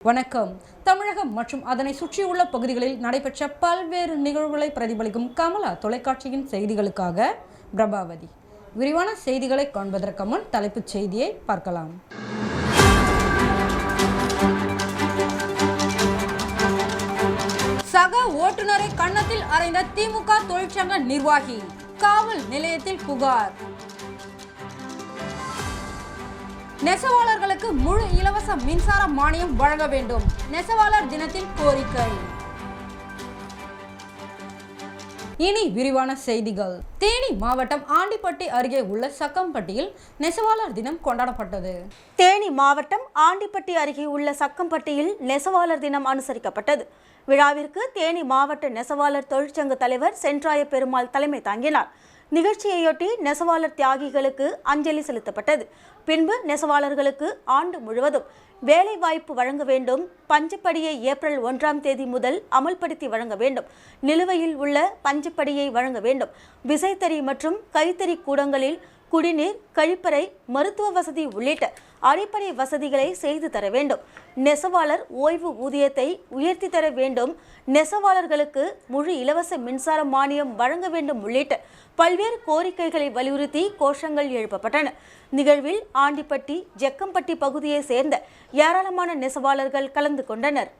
வணக்கம். தமிழகம் மற்றும் அதனை சுற்றியுள்ள பகுதிகளில் நடைபெற்ற பல்வேறு நிகழ்வுகளை பிரதிபலிக்கும் கமலா தொலைக்காட்சியின் செய்திகளுக்காக பிரபாவதி. விரிவான செய்திகளை காண்பதற்கு முன் தலைப்புச் செய்தியை பார்க்கலாம். சக ஓட்டுநரை கன்னத்தில் அறைந்த திமுக தொழிற்சங்க நிர்வாகி, காவல் நிலையத்தில் புகார். நெசவாளர்களுக்கு முழு இலவச மின்சார மானியம் வழங்க வேண்டும், நெசவாளர் தினத்தில் கோரிக்கை. இனி விரிவான செய்திகள். தேனி மாவட்டம் ஆண்டிப்பட்டி அருகே உள்ள சக்கம்பட்டியில் நெசவாளர் தினம் கொண்டாடப்பட்டது. தேனி மாவட்டம் ஆண்டிப்பட்டி அருகே உள்ள சக்கம்பட்டியில் நெசவாளர் தினம் அனுசரிக்கப்பட்டது. விழாவிற்கு தேனி மாவட்ட நெசவாளர் தொழிற்சங்க தலைவர் சென்றாய பெருமாள் தலைமை தாங்கினார். நிகழ்ச்சியையொட்டி நெசவாளர் தியாகிகளுக்கு அஞ்சலி செலுத்தப்பட்டது. பின்பு நெசவாளர்களுக்கு ஆண்டு முழுவதும் வேலை வாய்ப்பு வழங்க வேண்டும், பஞ்சப்படியை ஏப்ரல் 1ஆம் தேதி முதல் அமல்படுத்தி வழங்க வேண்டும், நிலுவையில் உள்ள பஞ்சப்படியை வழங்க வேண்டும், விசைத்தறி மற்றும் கைத்தறி கூடங்களில் குடிநீர், கழிப்பறை, மருத்துவ வசதி உள்ளிட்ட அடிப்படை வசதிகளை செய்து தர வேண்டும், நெசவாளர் ஓய்வு ஊதியத்தை உயர்த்தி தர வேண்டும், நெசவாளர்களுக்கு முழு இலவச மின்சார மானியம் வழங்க வேண்டும் உள்ளிட்ட பல்வேறு கோரிக்கைகளை வலியுறுத்தி கோஷங்கள் எழுப்பப்பட்டன. நிகழ்வில் ஆண்டிப்பட்டி, ஜக்கம்பட்டி பகுதியை சேர்ந்த ஏராளமான நெசவாளர்கள் கலந்து கொண்டனர்.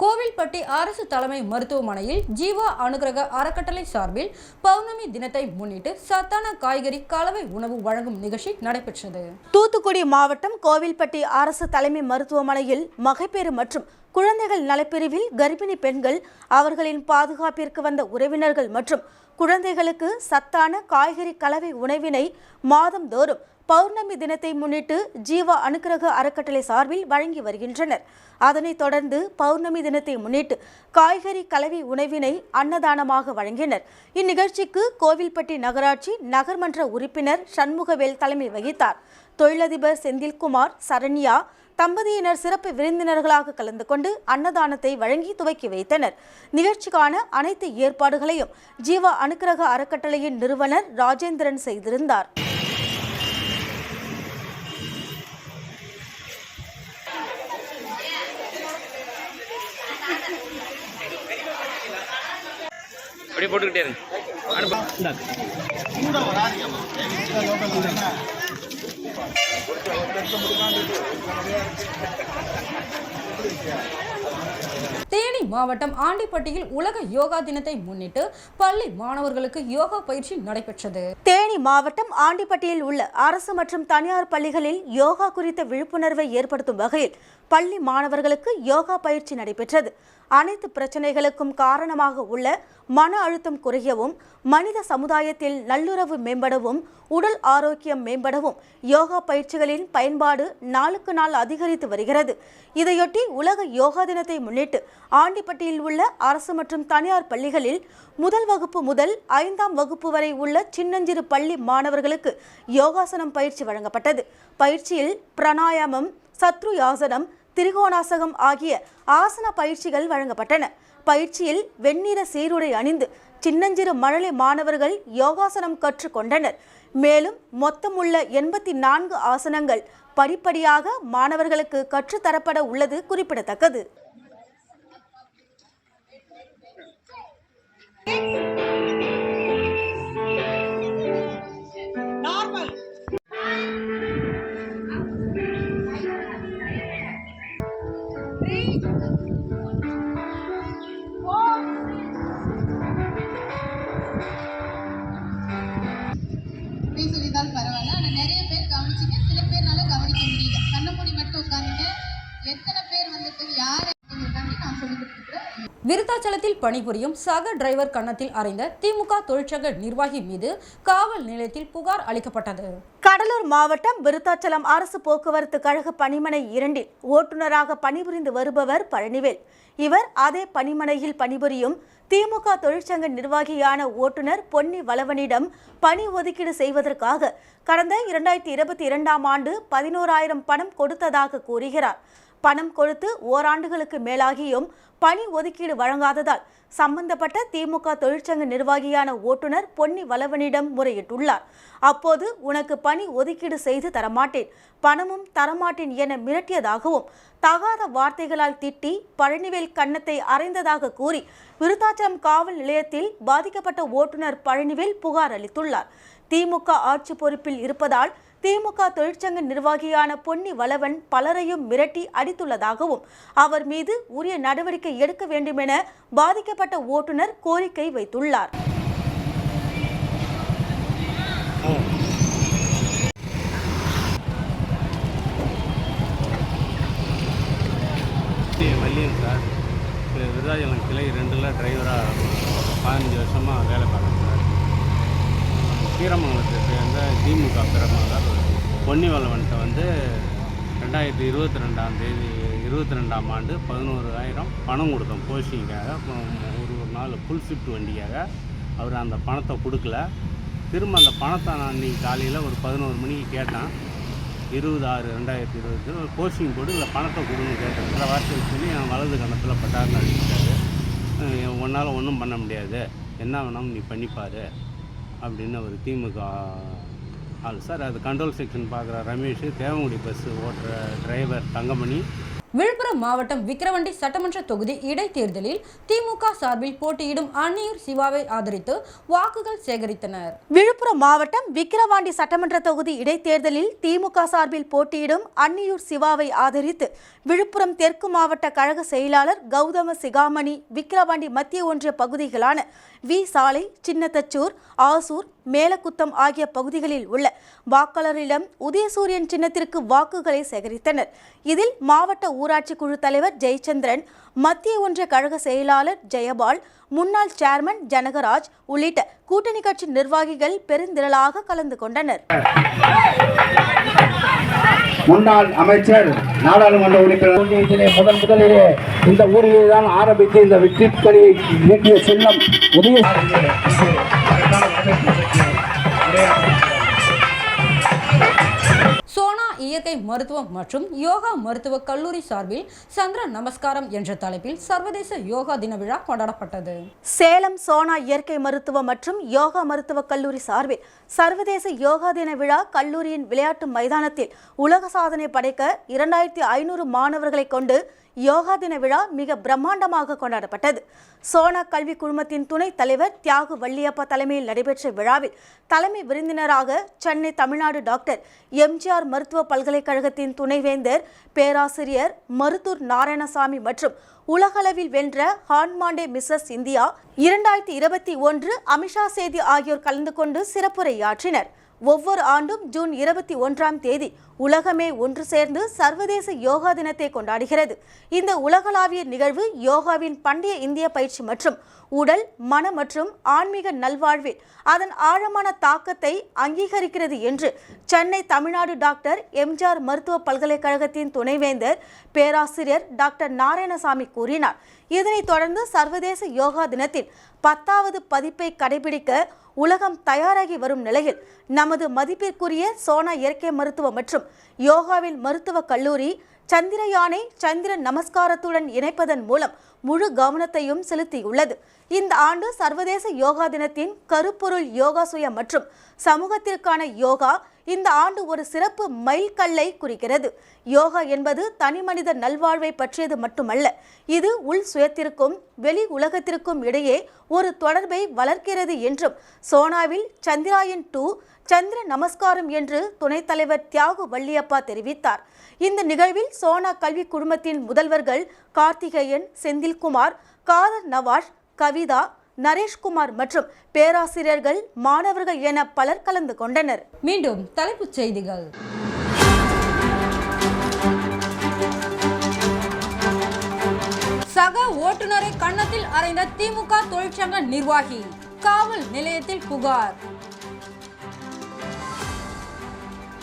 கோவில்பட்டி அரசு தலைமை மருத்துவமனையில் ஜீவா அனுகிரக அறக்கட்டளை சார்பில் பௌர்ணமி தினத்தை முன்னிட்டு சத்தான காய்கறி கலவை உணவு வழங்கும் நிகழ்ச்சி நடைபெற்றது. தூத்துக்குடி மாவட்டம் கோவில்பட்டி அரசு தலைமை மருத்துவமனையில் மகப்பேறு மற்றும் குழந்தைகள் நலப்பிரிவில் கர்ப்பிணி பெண்கள், அவர்களின் பாதுகாப்பிற்கு வந்த உறவினர்கள் மற்றும் குழந்தைகளுக்கு சத்தான காய்கறி கலவை உணவினை மாதந்தோறும் பௌர்ணமி தினத்தை முன்னிட்டு ஜீவா அனுகிரக அறக்கட்டளை சார்பில் வழங்கி வருகின்றனர். அதனைத் தொடர்ந்து பௌர்ணமி தினத்தை முன்னிட்டு காய்கறி கலவை உணவினை அன்னதானமாக வழங்கினர். இந்நிகழ்ச்சிக்கு கோவில்பட்டி நகராட்சி நகர்மன்ற உறுப்பினர் சண்முகவேல் தலைமை வகித்தார். தொழிலதிபர் செந்தில்குமார், சரண்யா தம்பதியினர் சிறப்பு விருந்தினர்களாக கலந்து கொண்டு அன்னதானத்தை வழங்கி துவக்கி வைத்தனர். நிகழ்ச்சிக்கான அனைத்து ஏற்பாடுகளையும் ஜீவா அனுகிரக அறக்கட்டளையின் நிறுவனர் ராஜேந்திரன் செய்திருந்தார். தேனி மாவட்டம் ஆண்டிப்பட்டியில் உலக யோகா தினத்தை முன்னிட்டு பள்ளி மாணவர்களுக்கு யோகா பயிற்சி நடைபெற்றது. தேனி மாவட்டம் ஆண்டிப்பட்டியில் உள்ள அரசு மற்றும் தனியார் பள்ளிகளில் யோகா குறித்த விழிப்புணர்வை ஏற்படுத்தும் வகையில் பள்ளி மாணவர்களுக்கு யோகா பயிற்சி நடைபெற்றது. அனைத்து பிரச்சனைகளுக்கும் காரணமாக உள்ள மன அழுத்தம் குறையவும், மனித சமுதாயத்தில் நல்லுறவு மேம்படவும், உடல் ஆரோக்கியம் மேம்படவும் யோகா பயிற்சிகளின் பயன்பாடு நாளுக்கு நாள் அதிகரித்து வருகிறது. இதையொட்டி உலக யோகா தினத்தை முன்னிட்டு ஆண்டிப்பட்டியில் உள்ள அரசு மற்றும் தனியார் பள்ளிகளில் முதல் வகுப்பு முதல் 5ஆம் வகுப்பு வரை உள்ள சின்னஞ்சிறு பள்ளி மாணவர்களுக்கு யோகாசனம் பயிற்சி வழங்கப்பட்டது. பயிற்சியில் பிராணாயாமம், சத்ருயாசனம், திரிகோணாசகம் ஆகிய ஆசன பயிற்சிகள் வழங்கப்பட்டன. பயிற்சியில் வெண்ணிற சீருடை அணிந்து சின்னஞ்சிறு மழலை மாணவர்கள் யோகாசனம் கற்றுக்கொண்டனர். மேலும் மொத்தமுள்ள 84 ஆசனங்கள் படிப்படியாக மாணவர்களுக்கு கற்றுத்தரப்பட உள்ளது குறிப்பிடத்தக்கது. சொல்லியிருந்தாலும் பரவாயில்ல, ஆனால் நிறைய பேர் கவனிச்சிங்க, சில பேர்னால கவனிக்க முடியல. கண்ண மூடி மட்டும் உட்காந்துங்க. எத்தனை பேர் வந்துட்டு யார் இருக்காங்க நான் சொல்லி கொடுத்துருக்குறேன். விருத்தாச்சலத்தில் பணிபுரியும் சக டிரைவர் கன்னத்தில் அறைந்த திமுக தொழிற்சங்க நிர்வாகி மீது காவல் நிலையத்தில் புகார் அளிக்கப்பட்டது. கடலூர் மாவட்டம் விருத்தாச்சலம் அரசு போக்குவரத்து கழக பணிமனை 2 ஓட்டுநராக பணிபுரிந்து வருபவர் பழனிவேல். இவர் அதே பணிமனையில் பணிபுரியும் திமுக தொழிற்சங்க நிர்வாகியான ஓட்டுநர் பொன்னி வளவனிடம் பணி ஒதுக்கீடு செய்வதற்காக கடந்த 2022ஆம் ஆண்டு 11,000 பணம் கொடுத்ததாக கூறுகிறார். பணம் கொடுத்து ஓராண்டுகளுக்கு மேலாகியும் பணி ஒதுக்கீடு வழங்காததால் சம்பந்தப்பட்ட திமுக தொழிற்சங்க நிர்வாகியான ஓட்டுநர் பொன்னி வளவனிடம் முறையிட்டுள்ளார். அப்போது உனக்கு பணி ஒதுக்கீடு செய்து தரமாட்டேன், பணமும் தரமாட்டேன் என மிரட்டியதாகவும் தகாத வார்த்தைகளால் திட்டி பழனிவேல் கன்னத்தை அறைந்ததாக கூறி விருத்தாச்சலம் காவல் நிலையத்தில் பாதிக்கப்பட்ட ஓட்டுநர் பழனிவேல் புகார் அளித்துள்ளார். திமுக ஆட்சி பொறுப்பில் இருப்பதால் திமுக தொழிற்சங்க நிர்வாகியான பொன்னி வளவன் பலரையும் மிரட்டி அடித்துள்ளதாகவும் அவர் மீது உரிய நடவடிக்கை எடுக்க வேண்டும் என பாதிக்கப்பட்ட ஓட்டுநர் கோரிக்கை வைத்துள்ளார். வள்ளியன் சார், விருதாச்சலம் கிளை 2ல் டிரைவராக 15 வருஷமாக வேலை பார்க்குறேன் சார். கீரமங்கலத்தை சேர்ந்த திமுக பிரமுகர் பொன்னி வளவன்கிட்ட வந்து 2022ஆம் ஆண்டு 11,000 பணம் கொடுத்தோம் போஸ்டிங்காக. ஒரு நாள் ஃபுல் ஷிஃப்ட் வண்டிக்காக அவர் அந்த பணத்தை கொடுக்கல. திரும்ப அந்த பணத்தை நான் இன்றைக்கி காலையில் ஒரு 11 மணிக்கு கேட்டேன். 20/6/2020 போஸ்டிங் போட்டு இல்லை பணத்தை கொடுன்னு கேட்டேன். சில வார்த்தை சொல்லி என் வலது கணத்தில் பட்டார்னு அடிச்சிட்டாரு. உன்னால் ஒன்றும் பண்ண முடியாது, என்ன வேணாலும் நீ பண்ணிப்பார் அப்படின்னு ஒரு திமுக ஆள் சார். அது கண்ட்ரோல் செக்ஷன் பார்க்குற ரமேஷ், தேவங்குடி பஸ் ஓட்டுற டிரைவர் தங்கமணி. விழுப்புரம் மாவட்டம் விக்கிரவாண்டி சட்டமன்ற தொகுதி இடைத்தேர்தலில் திமுக சார்பில் போட்டியிடும் அன்னியூர் சிவாவை ஆதரித்து வாக்குகள் சேகரித்தனர். விழுப்புரம் மாவட்டம் விக்கிரவாண்டி சட்டமன்ற தொகுதி இடைத்தேர்தலில் திமுக சார்பில் போட்டியிடும் அன்னியூர் சிவாவை ஆதரித்து விழுப்புரம் தெற்கு மாவட்ட கழக செயலாளர் கௌதம சிகாமணி விக்கிரவாண்டி மத்திய ஒன்றிய பகுதிகளான வி சாலை, சின்னத்தச்சூர், ஆசூர், மேலக்குத்தம் ஆகிய பகுதிகளில் உள்ள வாக்காளரிடம் உதயசூரியன் சின்னத்திற்கு வாக்குகளை சேகரித்தனர். இதில் மாவட்ட ஊராட்சி குழு தலைவர் ஜெயச்சந்திரன், மத்திய ஒன்றிய கழக செயலாளர் ஜெயபால், முன்னாள் சேர்மன் ஜனகராஜ் உள்ளிட்ட கூட்டணி கட்சி நிர்வாகிகள் பெருந்திரளாக கலந்து கொண்டனர். முன்னாள் அமைச்சர், நாடாளுமன்ற உறுப்பினர் முதலிலே இந்த ஊரிலே தான் ஆரம்பித்து இந்த வெற்றிக்கொடியை நீட்டிய சின்னம் உதய சோனா இயற்கை மருத்துவம் மற்றும் யோகா மருத்துவ கல்லூரி சார்பில் சந்திர நமஸ்காரம் என்ற தலைப்பில் சர்வதேச யோகா தின விழா கொண்டாடப்பட்டது. சேலம் சோனா இயற்கை மருத்துவம் மற்றும் யோகா மருத்துவ கல்லூரி சார்பில் சர்வதேச யோகா தின விழா கல்லூரியின் விளையாட்டு மைதானத்தில் உலக சாதனை படைக்க 2500 மாணவர்களை கொண்டு யோகா தின விழா மிக பிரம்மாண்டமாக கொண்டாடப்பட்டது. சோனா கல்வி குழுமத்தின் துணைத் தலைவர் தியாகு வள்ளியப்பா தலைமையில் நடைபெற்ற விழாவில் தலைமை விருந்தினராக சென்னை தமிழ்நாடு டாக்டர் எம்ஜிஆர் மருத்துவ பல்கலைக்கழகத்தின் துணைவேந்தர் பேராசிரியர் மருத்தூர் நாராயணசாமி மற்றும் உலகளவில் வென்ற ஹான்மாண்டே மிஸ்ஸஸ் இந்தியா 2021 அமிஷா சேதி ஆகியோர் கலந்து கொண்டு சிறப்புரையாற்றினர். ஒவ்வொரு ஆண்டும் ஜூன் 21ஆம் தேதி உலகமே ஒன்று சேர்ந்து சர்வதேச யோகா தினத்தை கொண்டாடுகிறது. இந்த உலகளாவிய நிகழ்வு யோகாவின் பண்டைய இந்திய பயிற்சி மற்றும் உடல், மன மற்றும் ஆன்மீக நல்வாழ்வில் அதன் ஆழமான தாக்கத்தை அங்கீகரிக்கிறது என்று சென்னை தமிழ்நாடு டாக்டர் எம்ஜிஆர் மருத்துவ பல்கலைக்கழகத்தின் துணைவேந்தர் பேராசிரியர் டாக்டர் நாராயணசாமி கூறினார். இதனைத் தொடர்ந்து சர்வதேச யோகா தினத்தின் 10வது பதிப்பை கடைபிடிக்க உலகம் தயாராகி வரும் நிலையில் நமது மதிப்பிற்குரிய சோனா இயற்கை மருத்துவம் மற்றும் யோகாவின் மருத்துவக் கல்லூரி சந்திரயானை சந்திர நமஸ்காரத்துடன் இணைப்பதன் மூலம் முழு கவனத்தையும் செலுத்தியுள்ளது. இந்த ஆண்டு சர்வதேச யோகா தினத்தின் கருப்பொருள் யோகாசுய மற்றும் சமூகத்திற்கான யோகா இந்த ஆண்டு ஒரு சிறப்பு மைல்கல்லை குறிக்கிறது. யோகா என்பது தனி மனித நல்வாழ்வை பற்றியது மட்டுமல்ல, இது உள் சுயத்திற்கும் வெளி உலகத்திற்கும் இடையே ஒரு தொடர்பை வளர்க்கிறது என்றும் சோனாவில் சந்திராயன் 2 சந்திர நமஸ்காரம் என்று துணைத் தலைவர் தியாகு வள்ளியப்பா தெரிவித்தார். இந்த நிகழ்வில் சோனா கல்வி குழுமத்தின் முதல்வர்கள் கார்த்திகேயன், செந்தில்குமார், காதர் நவாஷ், கவிதா, நரேஷ்குமார் மற்றும் பேராசிரியர்கள், மாணவர்கள் என பலர் கலந்து கொண்டனர். மீண்டும் தலைப்புச் செய்திகள். சக ஓட்டுநரை கன்னத்தில் அறைந்த திமுக தொழிற்சங்க நிர்வாகி, காவல் நிலையத்தில் புகார்.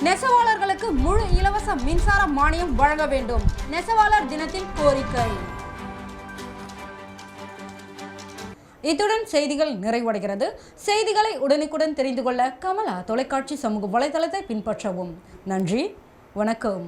நெசவாளர்களுக்கு முழு இலவச மின்சார மானியம் வழங்க வேண்டும், நெசவாளர் தினத்தில் கோரிக்கை. இத்துடன் செய்திகள் நிறைவடைகிறது. செய்திகளை உடனுக்குடன் தெரிந்து கொள்ள கமலா தொலைக்காட்சி சமூக வலைதளத்தை பின்பற்றவும். நன்றி, வணக்கம்.